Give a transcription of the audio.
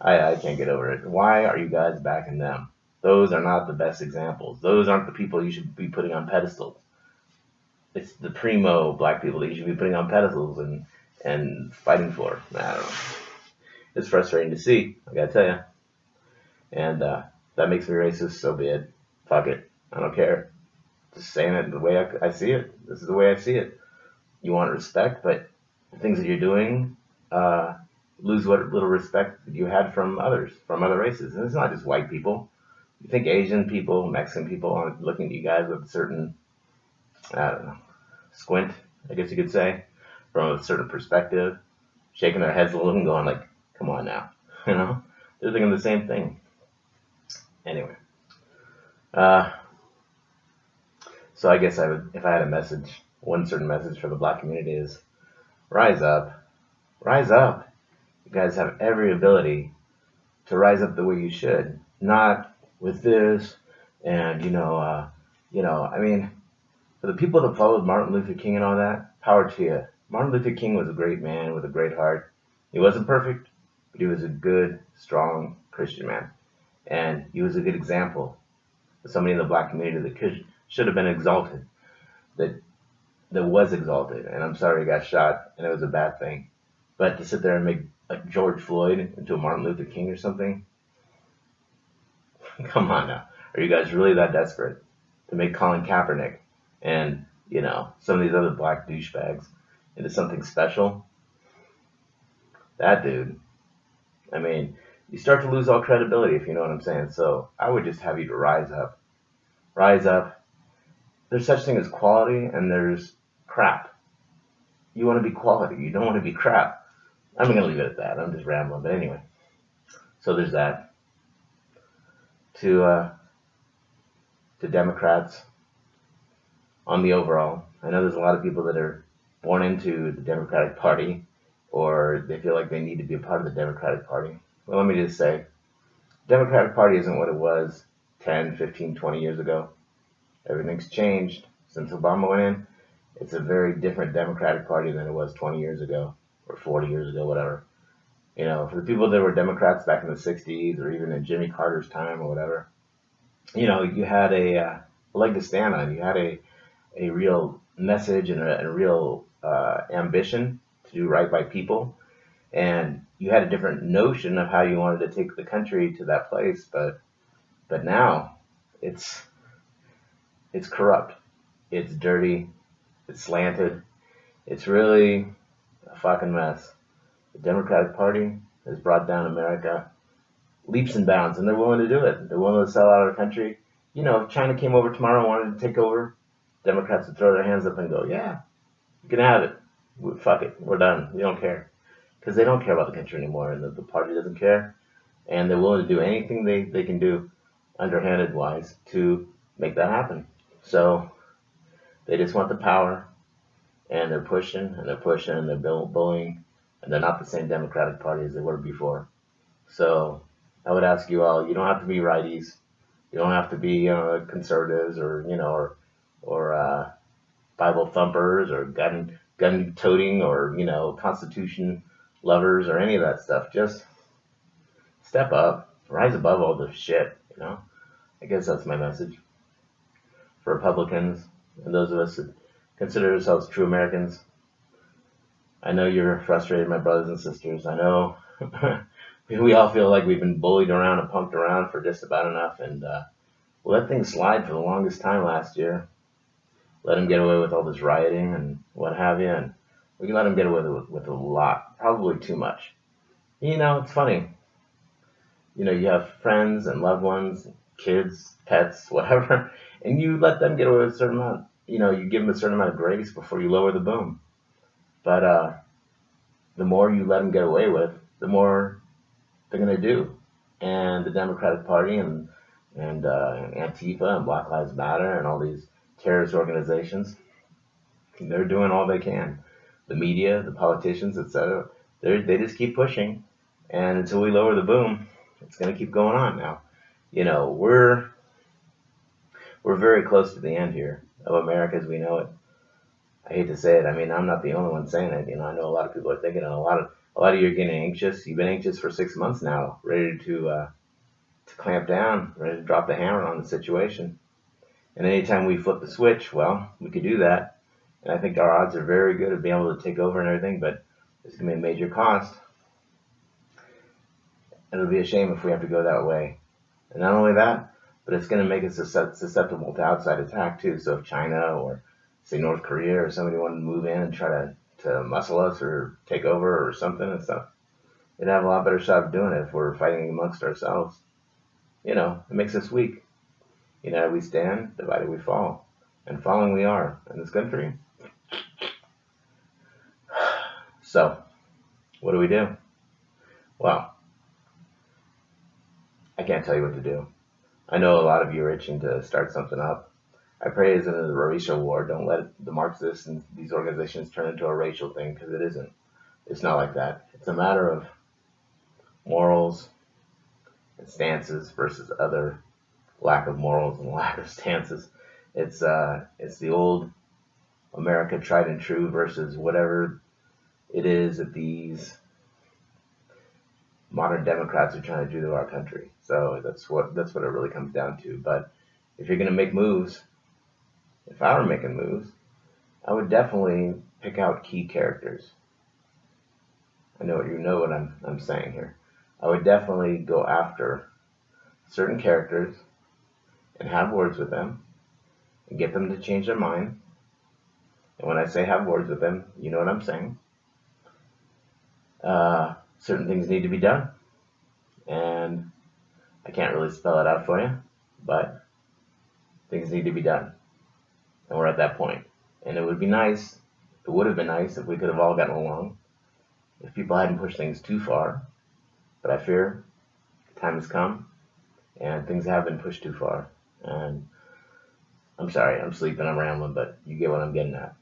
I can't get over it. Why are you guys backing them? Those are not the best examples. Those aren't the people you should be putting on pedestals. It's the primo black people that you should be putting on pedestals and fighting for. I don't know. It's frustrating to see. I gotta tell you, and that makes me racist. So be it. Fuck it. I don't care. Just saying it the way I see it. This is the way I see it. You want respect, but the things that you're doing lose what little respect you had from others, from other races. And it's not just white people. You think Asian people, Mexican people are looking at you guys with a certain, I don't know, squint, I guess you could say, from a certain perspective, shaking their heads a little and going like, come on now, you know? They're thinking the same thing. Anyway, uh, so I guess I would, if I had a message, one certain message for the black community is rise up, rise up. You guys have every ability to rise up the way you should, not with this and I mean, for the people that followed Martin Luther King and all that, power to you. Martin Luther King was a great man with a great heart. He wasn't perfect, but he was a good, strong Christian man, and he was a good example of somebody in the black community that should have been exalted, that was exalted. And I'm sorry he got shot, and it was a bad thing. But to sit there and make like George Floyd into a Martin Luther King or something, come on now. Are you guys really that desperate to make Colin Kaepernick and, some of these other black douchebags into something special? That dude, I mean, you start to lose all credibility if you know what I'm saying. So I would just have you to rise up. Rise up. There's such thing as quality and there's crap. You want to be quality. You don't want to be crap. I'm going to leave it at that. I'm just rambling. But anyway, so there's that. To Democrats on the overall. I know there's a lot of people that are born into the Democratic Party or they feel like they need to be a part of the Democratic Party. Well, let me just say, Democratic Party isn't what it was 10, 15, 20 years ago. Everything's changed since Obama went in. It's a very different Democratic Party than it was 20 years ago or 40 years ago, whatever. For the people that were Democrats back in the 60s or even in Jimmy Carter's time or whatever, you had a leg to stand on. You had a real message and a real ambition to do right by people. And you had a different notion of how you wanted to take the country to that place. But now it's corrupt. It's dirty. It's slanted. It's really a fucking mess. The Democratic Party has brought down America leaps and bounds, and they're willing to do it. They're willing to sell out our country. If China came over tomorrow and wanted to take over, Democrats would throw their hands up and go, yeah, you can have it. Fuck it. We're done. We don't care. Because they don't care about the country anymore, and the party doesn't care. And they're willing to do anything they can do, underhanded wise, to make that happen. So they just want the power, and they're pushing, and they're pushing, and they're bullying, and they're not the same Democratic Party as they were before. So I would ask you all, you don't have to be righties. You don't have to be conservatives or Bible thumpers or gun toting or Constitution lovers or any of that stuff. Just step up, rise above all this shit. I guess that's my message for Republicans and those of us that consider ourselves true Americans. I know you're frustrated, my brothers and sisters. I know we all feel like we've been bullied around and punked around for just about enough, and we let things slide for the longest time last year. Let them get away with all this rioting and what have you, and we can let them get away with a lot, probably too much. It's funny. You have friends and loved ones, kids, pets, whatever, and you let them get away with a certain amount. You give them a certain amount of grace before you lower the boom. But the more you let them get away with, the more they're going to do. And the Democratic Party and Antifa and Black Lives Matter and all these terrorist organizations, they're doing all they can. The media, the politicians, etc. They just keep pushing, and until we lower the boom, it's going to keep going on. Now, we're very close to the end here of America as we know it. I hate to say it. I mean, I'm not the only one saying it. I know a lot of people are thinking, and A lot of you are getting anxious. You've been anxious for 6 months now, ready to clamp down, ready to drop the hammer on the situation. And anytime we flip the switch, well, we could do that. And I think our odds are very good of being able to take over and everything, but it's going to be a major cost. And it'll be a shame if we have to go that way. And not only that, but it's going to make us susceptible to outside attack too. So if China or say North Korea or somebody wanted to move in and try to muscle us or take over or something and stuff, they'd have a lot better shot of doing it if we're fighting amongst ourselves. It makes us weak. United we stand, divided we fall. And falling we are in this country. So, what do we do? Well, I can't tell you what to do. I know a lot of you are itching to start something up. I pray it isn't a racial war. Don't let the Marxists and these organizations turn into a racial thing, because it isn't. It's not like that. It's a matter of morals and stances versus other lack of morals and lack of stances. It's the old America tried and true versus whatever it is that these modern Democrats are trying to do to our country. So that's what it really comes down to. But if you're going to make moves, if I were making moves, I would definitely pick out key characters. I know what I'm saying here. I would definitely go after certain characters and have words with them and get them to change their mind. And when I say have words with them, you know what I'm saying. Certain things need to be done, and I can't really spell it out for you, but things need to be done, and we're at that point. And it would have been nice if we could have all gotten along, if people hadn't pushed things too far, but I fear time has come, and things have been pushed too far, and I'm sorry, I'm sleeping, I'm rambling, but you get what I'm getting at.